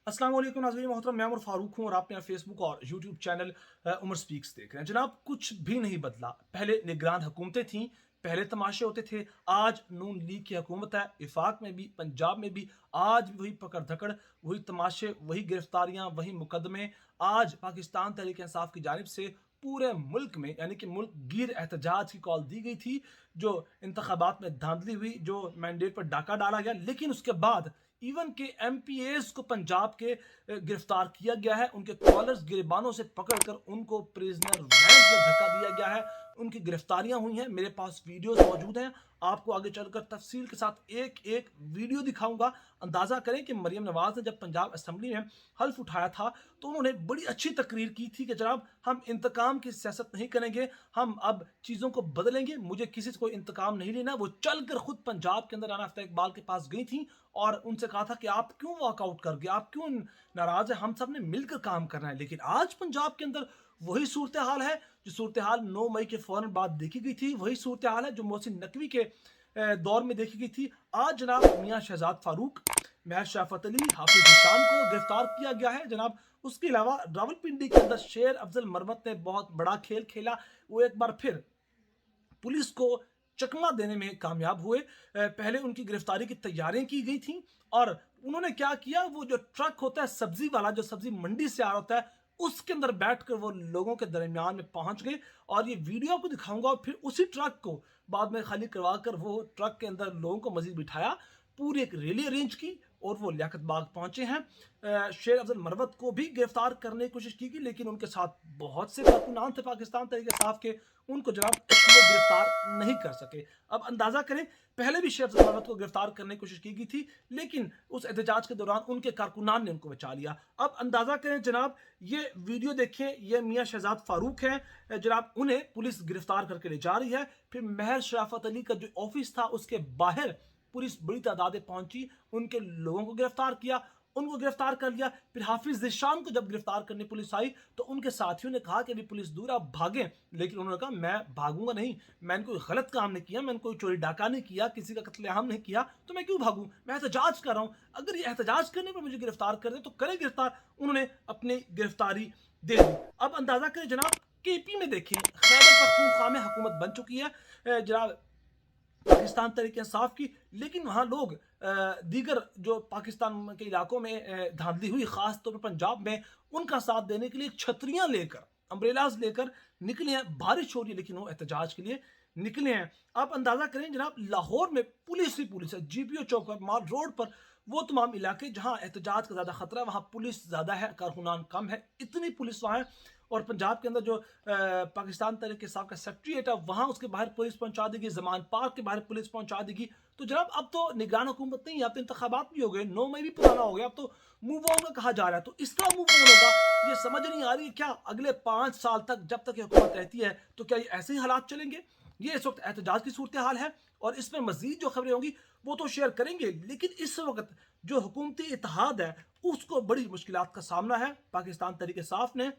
अस्सलाम वालेकुम नाज़रीन मोहतरम, मैं उमर फारूक हूँ और आप मेरा फेसबुक और यूट्यूब चैनल उमर स्पीक्स देख रहे हैं। जनाब, कुछ भी नहीं बदला। पहले निगरान हुकूमतें थीं, पहले तमाशे होते थे। आज नून लीग की हुकूमत है, इफाक में भी, पंजाब में भी। आज भी वही पकड़ धकड़, वही तमाशे, वही गिरफ्तारियां, वही मुकदमे। आज पाकिस्तान तहरीक इंसाफ की जानिब से पूरे मुल्क में यानी कि मुल्क गिर एहतजाज की कॉल दी गई थी, जो इंतखाबात में धांधली हुई, जो मैंडेट पर डाका डाला गया। लेकिन उसके बाद इवन के एमपीएस को पंजाब के गिरफ्तार किया गया है, उनके कॉलर्स गिरबानों से पकड़कर उनको प्रिजनर वैन में धक्का दिया गया है, उनकी गिरफ्तारियां हुई हैं। मेरे पास वीडियोस मौजूद हैं, आपको आगे चलकर तफसील के साथ एक एक वीडियो दिखाऊंगा। अंदाजा करें कि मरियम नवाज ने जब पंजाब असेंबली में हल्फ उठाया था तो उन्होंने बड़ी अच्छी तकरीर की थी कि जनाब, हम इंतकाम की सियासत नहीं करेंगे, हम अब चीज़ों को बदलेंगे, मुझे किसी से कोई इंतकाम नहीं लेना। वो चलकर खुद पंजाब के अंदर राना अफ्ताब इकबाल के पास गई थी और उनसे कहा था कि आप क्यों वॉकआउट कर गए, आप क्यों नाराज है, हम सब ने मिलकर काम करना है। लेकिन आज पंजाब के अंदर वही सूरत हाल है जो सूरत हाल 9 मई के फौरन बाद देखी गई थी, वही सूरत हाल है जो मोहसिन नकवी के दौर में देखी गई थी। आज जनाब मियां शहजाद फारूक, महर शराफत अली, हाफिज निशान को गिरफ्तार किया गया है जनाब। उसके अलावा रावलपिंडी के अंदर शेर अफजल मरमत ने बहुत बड़ा खेल खेला। वो एक बार फिर पुलिस को चकमा देने में कामयाब हुए। पहले उनकी गिरफ्तारी की तैयारियां की गई थी और उन्होंने क्या किया, वो जो ट्रक होता है सब्जी वाला, जो सब्जी मंडी से आ रहा होता है, उसके अंदर बैठकर वो लोगों के दरमियान में पहुंच गए। और ये वीडियो आपको दिखाऊंगा। और फिर उसी ट्रक को बाद में खाली करवाकर वो ट्रक के अंदर लोगों को मजीद बिठाया, पूरी एक रैली अरेंज की और वो लियाकत बाग पहुंचे हैं। शेर अफजल मरवत को भी गिरफ्तार करने की कोशिश की गई, लेकिन उनके साथ बहुत से कारकुनान थे पाकिस्तान तहरीक इंसाफ के, उनको जनाब वो गिरफ्तार नहीं कर सके। अब अंदाजा करें, पहले भी शेर अफजल मरवत को गिरफ्तार करने की कोशिश की गई थी, लेकिन उस एहतजाज के दौरान उनके कारकुनान ने उनको बचा लिया। अब अंदाजा करें जनाब, ये वीडियो देखें, ये मियां शहजाद फारूक हैं जनाब, उन्हें पुलिस गिरफ्तार करके ले जा रही है। फिर महर शराफत अली का जो ऑफिस था उसके बाहर पुलिस बड़ी तादाद पहुंची, उनके लोगों को गिरफ्तार किया, उनको गिरफ्तार कर लिया। फिर हाफिज निशान को जब गिरफ्तार करने पुलिस आई तो उनके साथियों ने कहा कि अभी पुलिस दूर, आप भागें। लेकिन उन्होंने कहा मैं भागूंगा नहीं, मैंने कोई गलत काम नहीं किया, मैंने कोई चोरी डाका नहीं किया, किसी का कत्लेआम नहीं किया, तो मैं क्यों भागूं, मैं एहतजाज कर रहा हूं। अगर ये एहतजाज करने पर मुझे गिरफ्तार कर दे तो करे गिरफ्तार। उन्होंने अपनी गिरफ्तारी दे दी। अब अंदाजा करें जनाब, केपी में देखें, खैबर पख्तूनख्वा में हुकूमत बन चुकी है जनाब पाकिस्तान तहरीक इंसाफ की, लेकिन वहाँ लोग दीगर जो पाकिस्तान के इलाकों में धांधली हुई, खास तौर पर पंजाब में, उनका साथ देने के लिए छतरियां लेकर, अम्ब्रेलाज लेकर निकले हैं। बारिश हो रही है लेकिन वो एहतजाज के लिए निकले हैं। आप अंदाजा करें जनाब, लाहौर में पुलिस ही पुलिस है, जीपीओ चौक पर, माल रोड पर, वो तमाम इलाके जहाँ एहतजाज का ज़्यादा खतरा है वहाँ पुलिस ज़्यादा है, कारकुनान कम है, इतनी पुलिस वहाँ है। और पंजाब के अंदर जो पाकिस्तान तहरीक इंसाफ का सेक्रेटरीट है वहाँ उसके बाहर पुलिस पहुंचा देगी, जमान पार्क के बाहर पुलिस पहुंचा देगी। तो जनाब अब तो निगरान हुकूमत नहीं, अब तो इंतखाबात भी हो गए, 9 मई भी पुराना हो गया, अब तो मूव ऑन कहा जा रहा है। तो इसका मूव ऑन होगा, ये समझ नहीं आ रही है क्या अगले 5 साल तक जब तक ये हुकूमत रहती है तो क्या ये ऐसे ही हालात चलेंगे। ये इस वक्त एहतजाज की सूरत हाल है और इसमें मजीद जो खबरें होंगी वो तो शेयर करेंगे, लेकिन इस वक्त जो हुकूमती इत्तेहाद है उसको बड़ी मुश्किलात का सामना है। पाकिस्तान तहरीक इंसाफ ने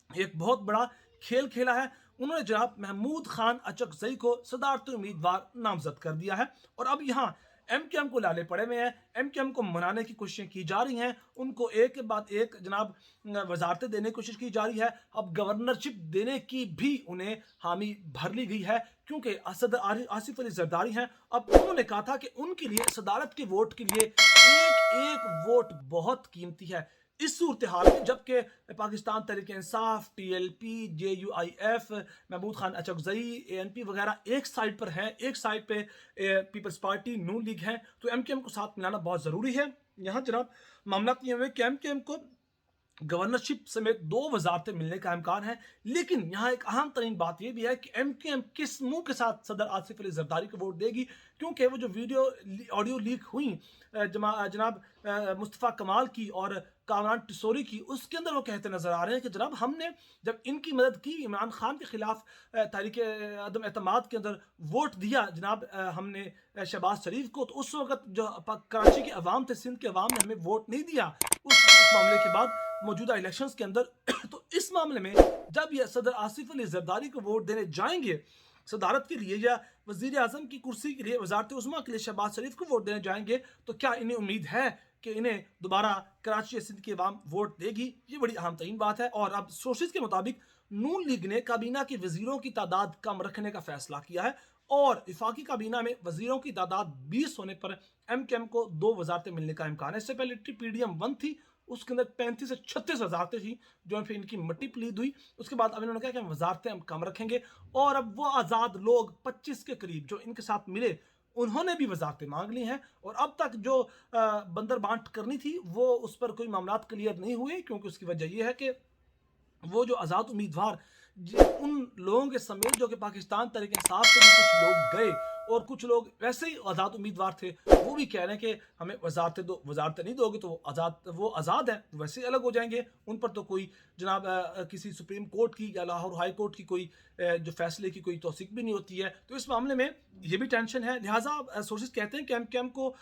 एक बहुत बड़ा खेल खेला है, उन्होंने जनाब महमूद खान अचकजई को सदारती उम्मीदवार नामजद कर दिया है और अब यहाँ एमकेएम को लाले पड़े हुए हैं, एमकेएम को मनाने की कोशिशें की जा रही हैं, उनको एक के बाद एक जनाब वजारतें देने की कोशिश की जा रही है। अब गवर्नरशिप देने की भी उन्हें हामी भर ली गई है, क्योंकि सदर आसिफ अली जरदारी हैं। अब उन्होंने कहा था कि उनके लिए सदारत के वोट के लिए एक एक वोट बहुत कीमती है। इस सूरत हाल में जबकि Pakistan Tehreek Insaf, TLP, JUIF, Mahmood Khan Achakzai, ANP वगैरह एक साइड पर हैं, एक साइड पे पीपल्स पार्टी, नून लीग है, तो एमकेएम को साथ मिलाना बहुत ज़रूरी है। यहाँ जनाब मामला ये हुए कि एमकेएम को गवर्नरशिप समेत 2 वजारतें मिलने का इम्कान है, लेकिन यहाँ एक अहम तरीन बात यह भी है कि एमकेएम किस मुंह के साथ सदर आसिफ अली जरदारी को वोट देगी, क्योंकि वो जो वीडियो ऑडियो लीक हुई जनाब मुस्तफ़ा कमाल की और कामरान टिसोरी की, उसके अंदर वो कहते नजर आ रहे हैं कि जनाब हमने जब इनकी मदद की, इमरान खान के खिलाफ तहरीक अदम एतमाद के अंदर वोट दिया जनाब हमने शहबाज शरीफ को, तो उस वक्त जो कराची के अवाम थे, सिंध के अवाम ने हमें वोट नहीं दिया उस मामले के बाद मौजूदा इलेक्शंस के अंदर। तो इस मामले में जब ये सदर आसिफ अली जरदारी को वोट देने जाएंगे सदारत के लिए या वजीर आजम की कुर्सी के लिए, वजारत उज़्मा के लिए शहबाज शरीफ को वोट देने जाएंगे, तो क्या इन्हें उम्मीद है کہ انہیں دوبارہ کراچی سندھ کی عوام ووٹ دے گی، یہ بڑی اہم ترین بات ہے۔ اور اب سورسز کے مطابق نون لیگ نے کابینہ کے وزیروں کی تعداد کم رکھنے کا فیصلہ کیا ہے اور وفاقی کابینہ میں وزیروں کی تعداد 20 ہونے پر ایم کیو ایم کو 2 وزارتیں ملنے کا امکان ہے۔ اس سے پہلے پی ڈی ایم 1 تھی، اس کے اندر 35 سے 36 وزارتیں تھیں جو پھر ان کی مٹی پلید ہوئی۔ اس کے بعد اب انہوں نے کہا کہ ہم وزارتیں ہم کم رکھیں گے، اور اب وہ آزاد لوگ 25 کے قریب جو ان کے ساتھ ملے انہوں نے بھی وزارتیں مانگ لی ہیں، اور اب تک جو بندر بانٹ کرنی تھی وہ اس پر کوئی معاملات کلیئر نہیں ہوئے، کیونکہ اس کی وجہ یہ ہے کہ وہ جو آزاد امیدوار ان لوگوں کے سمیت جو کہ پاکستان تحریک انصاف سے بھی کچھ لوگ گئے اور کچھ لوگ ویسے ہی آزاد امیدوار تھے، وہ بھی کہہ رہے ہیں کہ ہمیں وزارتیں دو، وزارتیں نہیں دو گے تو وہ آزاد ہیں، ویسے ہی الگ ہو جائیں گے، ان پر تو کوئی جناب کسی سپریم کورٹ کی یا لاہور ہائی کورٹ کی کوئی جو فیصلے کی کوئی توثیق بھی نہیں ہوتی ہے۔ تو اس معاملے میں یہ بھی ٹینشن ہے، لہٰذا سورسز کہتے ہیں کہ ایم کیو ایم کو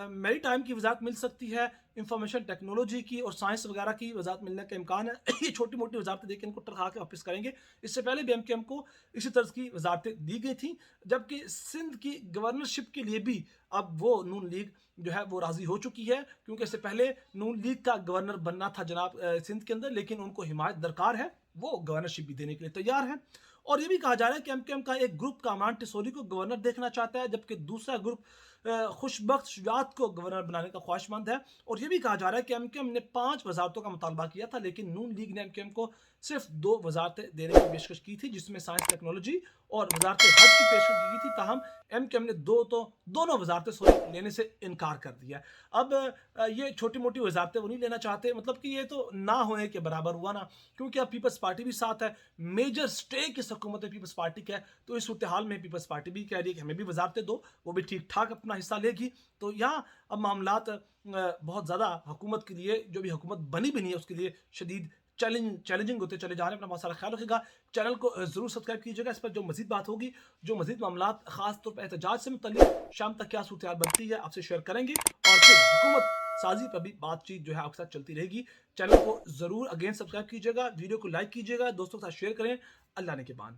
میری ٹائم کی وزارت مل سکتی ہے، انفارمیشن ٹیکنالوجی کی اور سائنس وغیرہ کی وزارت ملنے کا امکان ہے۔ یہ چھوٹی موٹی وزارتیں دے کے ان کو ٹرکا کے واپس کریں گے۔ اس سے پہلے بھی ایم کیو ایم کو اسی طرز کی وزارتیں دی گئی تھیں، جبکہ سندھ کی گورنرشپ کے لیے بھی اب وہ نون لیگ جو ہے وہ راضی ہو چکی ہے، کیونکہ اس سے پہلے نون لیگ کا گورنر بننا تھا جناب سندھ کے اندر، لیکن ان کو حمایت درکار ہے، وہ گورنرشپ بھی دینے کے لیے تیار ہیں۔ اور یہ بھی کہا جا رہا ہے کہ ایم کیو ایم کا ایک گروپ کامران ٹسولی کو گورنر دیکھنا چاہتا ہے، جبکہ دوسرا گروپ خوش بخت شجاعت کو گورنر بنانے کا خواہش مند ہے۔ اور یہ بھی کہا جا رہا ہے کہ ایم کیو ایم نے 5 وزارتوں کا مطالبہ کیا تھا، لیکن نون لیگ نے ایم کیو ایم کو صرف 2 وزارتیں دینے کی پیشکش کی تھی، جس میں سائنس ٹیکنالوجی اور وزارت حج کی پیشکش کی تھی، تاہم ایم کیو ایم نے دونوں وزارتیں لینے سے انکار کر دیا۔ اب یہ چھوٹی موٹی وزارتیں وہ نہیں لینا چاہتے، مطلب کہ یہ تو نہ ہونے کے برابر ہوا نا، کیونکہ اب پیپلز پارٹی بھی ساتھ ہے، میجر سٹیک اس حکومت میں پیپلز پارٹی کا ہے، تو اس صورتحال میں پیپلز پارٹی بھی کہہ رہی ہے کہ ہمیں بھی وزارتیں دو، وہ بھی ٹھیک ٹھاک اپنا حصہ لے گی۔ تو یہاں اب معاملات بہت زیادہ حکومت کے لیے، جو بھی حکومت بنی بھی نہیں ہے اس کے لیے شدید چیلنجنگ ہوتے چلے جا رہے ہیں۔ اپنا بہت سارا خیال رکھے گا، چینل کو ضرور سبسکرائب کیجیے گا۔ اس پر جو مزید بات ہوگی، جو مزید معاملات خاص طور پر احتجاج سے متعلق شام تک کیا صورتحال بنتی ہے، آپ سے شیئر کریں گے، اور پھر حکومت سازی پر بھی بات چیت جو ہے آپ کے ساتھ چلتی رہے گی۔ چینل کو ضرور اگین سبسکرائب کیجیے گا، ویڈیو کو لائک کیجیے گا، دوستوں کے ساتھ شیئر کریں۔ اللہ نے کے بان۔